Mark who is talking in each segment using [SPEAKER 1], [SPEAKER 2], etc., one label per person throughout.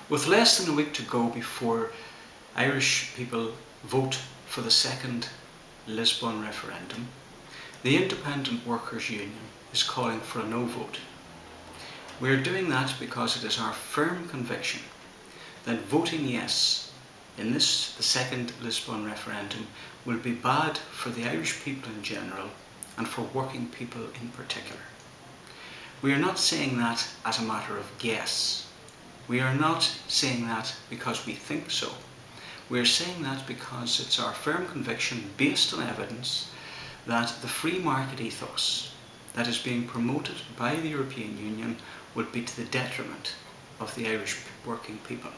[SPEAKER 1] With less than a week to go before Irish people vote for the second Lisbon referendum, the Independent Workers' Union is calling for a no vote. We are doing that because it is our firm conviction that voting yes in the second Lisbon referendum will be bad for the Irish people in general and for working people in particular. We are not saying that as a matter of guess. We are not saying that because we think so. We are saying that because it's our firm conviction, based on evidence, that the free market ethos that is being promoted by the European Union would be to the detriment of the Irish working people.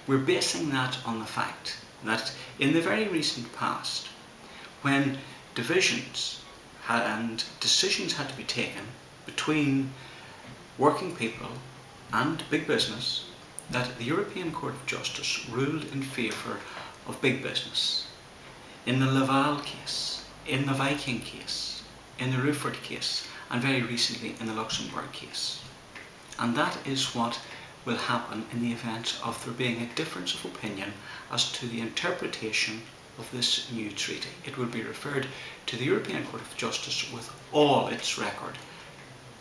[SPEAKER 1] We're basing that on the fact that in the very recent past, when divisions and decisions had to be taken between working people and big business, that the European Court of Justice ruled in favour of big business. In the Laval case, in the Viking case, in the Rufford case, and very recently in the Luxembourg case. And that is what will happen in the event of there being a difference of opinion as to the interpretation of this new treaty. It will be referred to the European Court of Justice with all its record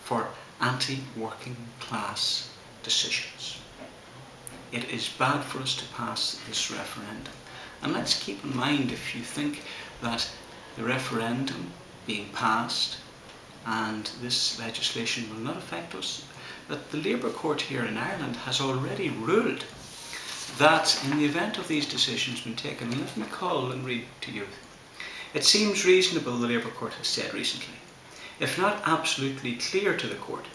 [SPEAKER 1] for anti-working class decisions. It is bad for us to pass this referendum. And let's keep in mind, if you think that the referendum being passed and this legislation will not affect us, that the Labour Court here in Ireland has already ruled that in the event of these decisions being taken, and let me call and read to you. It seems reasonable, the Labour Court has said recently, if not absolutely clear to the court,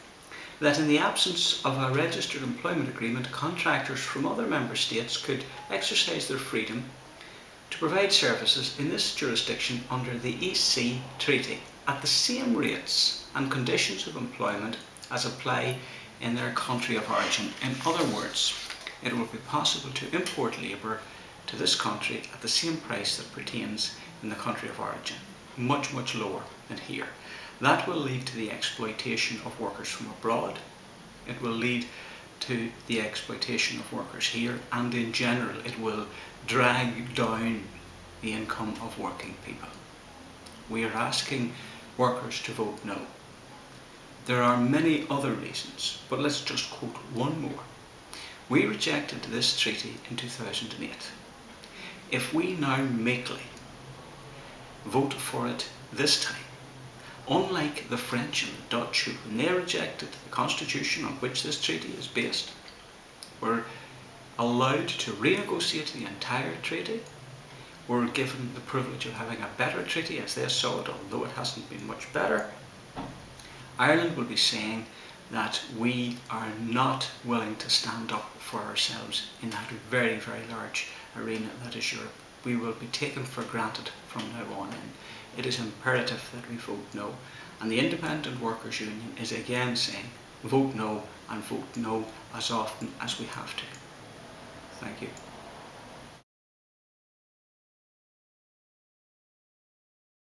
[SPEAKER 1] that in the absence of a registered employment agreement, contractors from other member states could exercise their freedom to provide services in this jurisdiction under the EC Treaty at the same rates and conditions of employment as apply in their country of origin. In other words, it will be possible to import labour to this country at the same price that pertains in the country of origin, much, much lower than here. That will lead to the exploitation of workers from abroad. It will lead to the exploitation of workers here, and in general it will drag down the income of working people. We are asking workers to vote no. There are many other reasons, but let's just quote one more. We rejected this treaty in 2008. If we now meekly vote for it this time, unlike the French and the Dutch, who, when they rejected the constitution on which this treaty is based, were allowed to renegotiate the entire treaty, were given the privilege of having a better treaty as they saw it, although it hasn't been much better, Ireland will be saying that we are not willing to stand up for ourselves in that very, very large arena that is Europe. We will be taken for granted from now on in. It is imperative that we vote no. And the Independent Workers' Union is again saying, vote no, and vote no as often as we have to. Thank you.